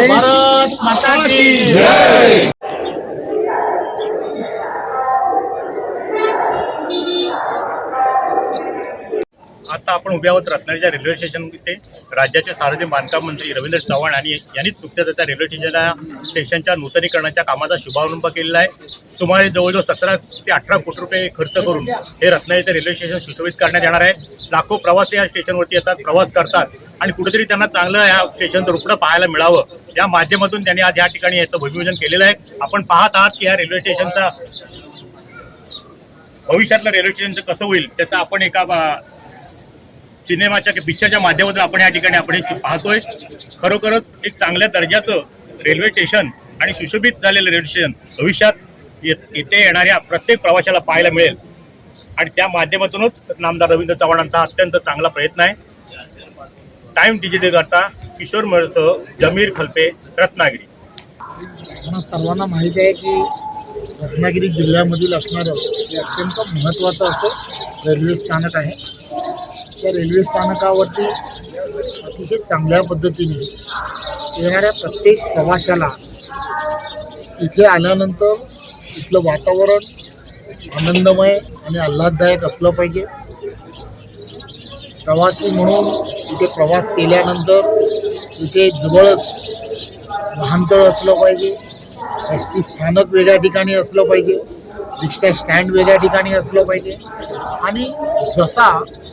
भारत माता की जय। आता आपण उभे आहोत रत्नागिरीच्या रेल्वे स्टेशन इथे। राज्याचे सार्वजनिक बांधकाम मंत्री रवींद्र चव्हाण यांनी नुकत्याच त्या रेल्वे स्टेशनच्या नूतनीकरणाच्या कामाचा शुभारंभ केलेला आहे। सुमारे जवळजवळ 17 ते 18 कोटी रुपये खर्च करून हे रत्नागिरीचे रेल्वे स्टेशन सुशोभित करण्यात येणार आहे। लाखो प्रवासी या स्टेशनवरती येतात, प्रवास करतात आणि कुठेतरी त्यांना चांगलं या स्टेशनचं रुपडं पाहायला मिळावं या माध्यमातून त्यांनी आज या ठिकाणी याचं भूमिपूजन केलेलं आहे। आपण पाहत आहात की या रेल्वे स्टेशनचा भविष्यातलं रेल्वे स्टेशनचं कसं होईल त्याचा आपण एका सिनेमाच्या पिक्चरच्या माध्यमातून आपण या ठिकाणी आपण पाहतोय। खरोखरच एक चांगल्या दर्जाचं रेल्वे स्टेशन आणि सुशोभित झालेलं रेल्वे स्टेशन भविष्यात इथे येणाऱ्या प्रत्येक प्रवाशाला पाहायला मिळेल आणि त्या माध्यमातूनच नामदार रवींद्र चव्हाणांचा अत्यंत चांगला प्रयत्न आहे। टाइम डिजिटल करता किशोर मळसह जमीर खलपे, रत्नागिरी। सर्वांना माहिती आहे की रत्नागिरी जिल्ह्यामधील असणारं हे अत्यंत महत्त्वाचं असं रेल्वे स्थानक आहे। त्या रेल्वे स्थानकावरती अतिशय चांगल्या पद्धतीने येणाऱ्या प्रत्येक प्रवाशाला इथे आल्यानंतर इथलं वातावरण आनंदमय आणि आल्हाददायक असलं पाहिजे। प्रवासी म्हणून इथे प्रवास केल्यानंतर इथे जवळच वाहनतळ असलं पाहिजे, एस टी स्थानक वेगळ्या ठिकाणी असलं पाहिजे, रिक्षा स्टँड वेगळ्या ठिकाणी असलं पाहिजे आणि जसा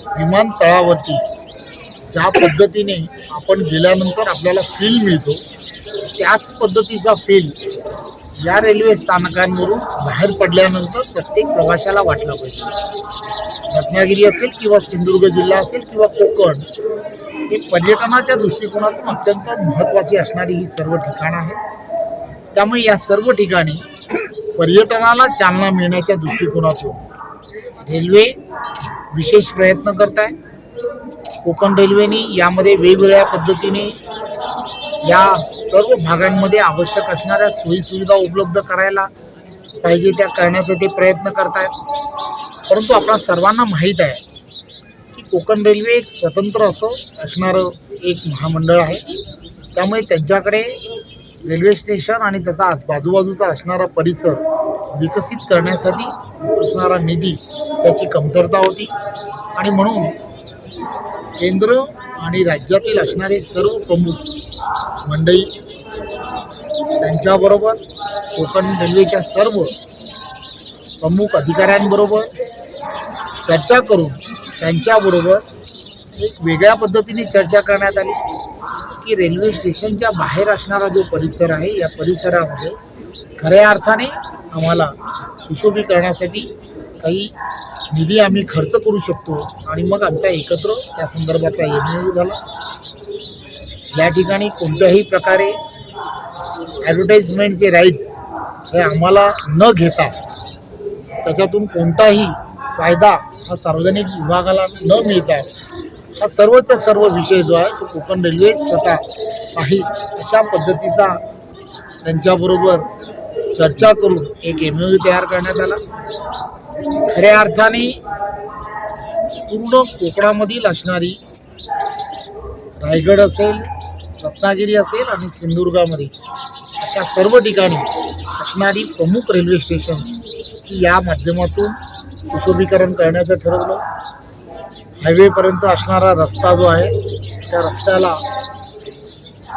विमानतळावरती ज्या पद्धतीने आपण गेल्यानंतर आपल्याला फील मिळतो त्याच पद्धतीचा फील या रेल्वे स्थानकांवरून बाहेर पडल्यानंतर प्रत्येक प्रवाशाला वाटला पाहिजे। रत्नागिरी असेल किंवा सिंधुदुर्ग जिल्हा असेल किंवा कोकण हे पर्यटनाच्या दृष्टिकोनातून अत्यंत महत्त्वाची असणारी ही सर्व ठिकाणं आहेत। त्यामुळे या सर्व ठिकाणी पर्यटनाला चालना मिळण्याच्या दृष्टिकोनातून रेल्वे विशेष प्रयत्न करत आहे। कोकण रेल्वेने यामध्ये वेगवेगळ्या पद्धतीने या सर्व भागांमध्ये आवश्यक असणाऱ्या सोयीसुविधा उपलब्ध करायला पाहिजे त्या करण्याचा ते प्रयत्न करत आहेत। परंतु आपल्या सर्वांना माहीत आहे की कोकण रेल्वे एक स्वतंत्र असणारं एक महामंडळ आहे। त्यामुळे त्यांच्याकडे रेल्वे स्टेशन आणि त्याचा बाजूबाजूचा असणारा परिसर विकसित करण्यासाठी असणारा निधी त्याची कमतरता होती आणि म्हणून केंद्र आणि राज्यातील असणारे सर्व प्रमुख मंडळी त्यांच्याबरोबर कोकण रेल्वेच्या सर्व प्रमुख अधिकाऱ्यांबरोबर चर्चा करून त्यांच्याबरोबर एक वेगळ्या पद्धतीने चर्चा करण्यात आली की रेल्वे स्टेशनच्या बाहेर असणारा जो परिसर आहे या परिसरामध्ये खऱ्या अर्थाने आम्हाला सुशोभीकरणासाठी काही निधी आम्ही खर्च करू शकतो आणि मग आमचा एकत्र त्या संदर्भातला निर्णय झाला। या ठिकाणी कोणत्याही प्रकारे ॲडव्हर्टाइजमेंटचे राईट्स हे आम्हाला न घेता त्याच्यातून कोणताही फायदा हा सार्वजनिक विभागाला न मिळता हा सर्वचा सर्व विषय जो आहे तो कोकण रेल्वे स्वतः काही अशा पद्धतीचा त्यांच्याबरोबर चर्चा करून एक MOU तयार करण्यात आला। खऱ्या अर्थाने पूर्ण कोकणामधील असणारी रायगड असेल, रत्नागिरी असेल आणि सिंधुदुर्गामध्ये अशा सर्व ठिकाणी असणारी प्रमुख रेल्वे स्टेशन्स या माध्यमातून सुशोभीकरण करण्याचं ठरवलं। हायवेपर्यंत असणारा रस्ता जो आहे त्या रस्त्याला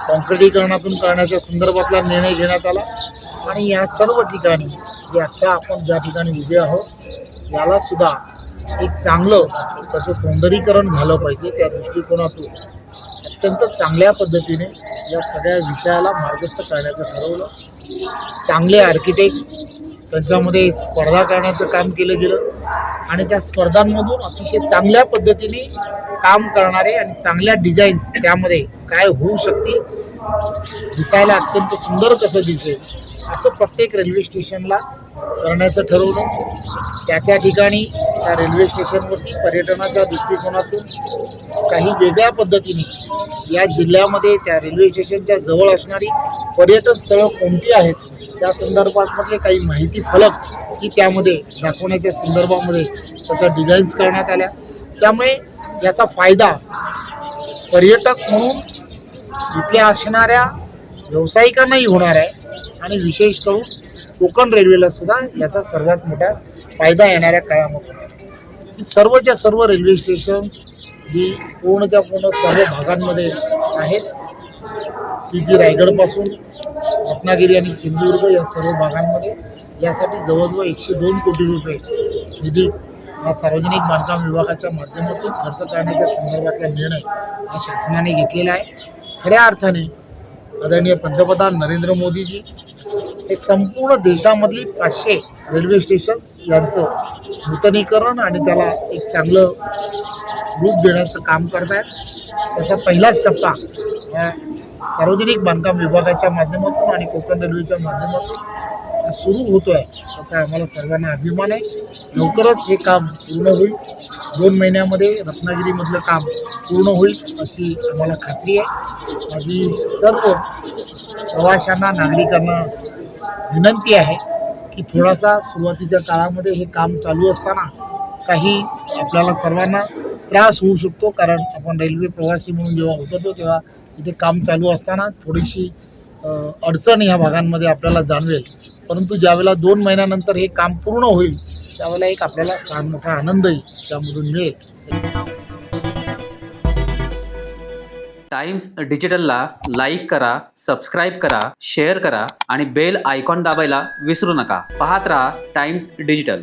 कॉन्क्रिटीकरणातून करण्याच्या संदर्भातला निर्णय घेण्यात आला आणि या सर्व ठिकाणी जे आत्ता आपण ज्या ठिकाणी उभे आहोत याला सुद्धा एक चांगलं त्याचं सौंदर्यीकरण झालं पाहिजे। त्या दृष्टिकोनातून अत्यंत चांगल्या पद्धतीने या सगळ्या विषयाला मार्गस्थ करण्याचं ठरवलं। चांगले आर्किटेक्ट त्यांच्यामध्ये स्पर्धा करण्याचं काम केलं गेलं आणि त्या स्पर्धांमधून अतिशय चांगल्या पद्धतीने काम करणारे आणि चांगल्या डिझाईन्स त्यामध्ये काय होऊ शकतील दिसायला अत्यंत सुंदर कसं दिसेल असं प्रत्येक रेल्वे स्टेशनला करण्याचं ठरवलं. त्या ठिकाणी त्या रेल्वे स्टेशनवरती पर्यटनाच्या दृष्टिकोनातून काही वेगळ्या पद्धतीने या जिल्ह्यामध्ये त्या रेल्वे स्टेशनच्या जवळ असणारी पर्यटन स्थळं कोणती आहेत त्या संदर्भातले काही माहिती फलक की त्यामध्ये दाखवण्याच्या संदर्भामध्ये त्याच्या डिझाईन्स करण्यात आल्या. त्यामुळे याचा फायदा पर्यटक म्हणून इथल्या असणाऱ्या व्यावसायिकांनाही होणार आहे आणि विशेष करून कोकण रेल्वेला सुद्धा याचा सर्वात मोठा फायदा येणाऱ्या काळामध्ये होणार आहे. ही सर्वच्या सर्व रेल्वे स्टेशन्स जी पूर्णच्या पूर्ण सर्व भागांमध्ये आहेत की जी रायगडपासून रत्नागिरी आणि सिंधुदुर्ग या सर्व भागांमध्ये यासाठी जवळजवळ 102 कोटी रुपये निधी हा सार्वजनिक बांधकाम विभागाच्या माध्यमातून खर्च करण्याच्या संदर्भातला निर्णय हा शासनाने घेतलेला आहे. खऱ्या अर्थाने आदरणीय पंतप्रधान नरेंद्र मोदीजी हे संपूर्ण देशामधली 500 रेल्वे स्टेशन्स यांचं नूतनीकरण आणि त्याला एक चांगलं रूप देण्याचं काम करत आहेत. त्याचा पहिलाच टप्पा हा सार्वजनिक बांधकाम विभागाच्या माध्यमातून आणि कोकण रेल्वेच्या माध्यमातून सुरू होतो आहे. त्याचा आम्हाला सर्वांना अभिमान आहे. लवकरच हे काम पूर्ण होईल. 2 महिन्यामध्ये रत्नागिरीमधलं काम पूर्ण होईल अशी आम्हाला खात्री आहे. माझी सर्व प्रवाशांना नागरिकांना विनंती आहे की थोडासा सुरुवातीच्या काळामध्ये हे काम चालू असताना काही आपल्याला सर्वांना त्रास होऊ शकतो, कारण आपण रेल्वे प्रवासी म्हणून जेव्हा उतरतो तेव्हा इथे काम चालू असताना थोडीशी अडचण ह्या भागांमध्ये आपल्याला जाणवेल. परंतु ज्यावेळेला 2 महिन्यानंतर हे काम पूर्ण होईल त्यावेळेला एक आपल्याला फार मोठा आनंदही त्यामधून मिळेल. टाइम्स डिजिटलला लाईक करा, सबस्क्राईब करा, शेअर करा आणि बेल आयकॉन दाबायला विसरू नका. पाहत रहा टाइम्स डिजिटल.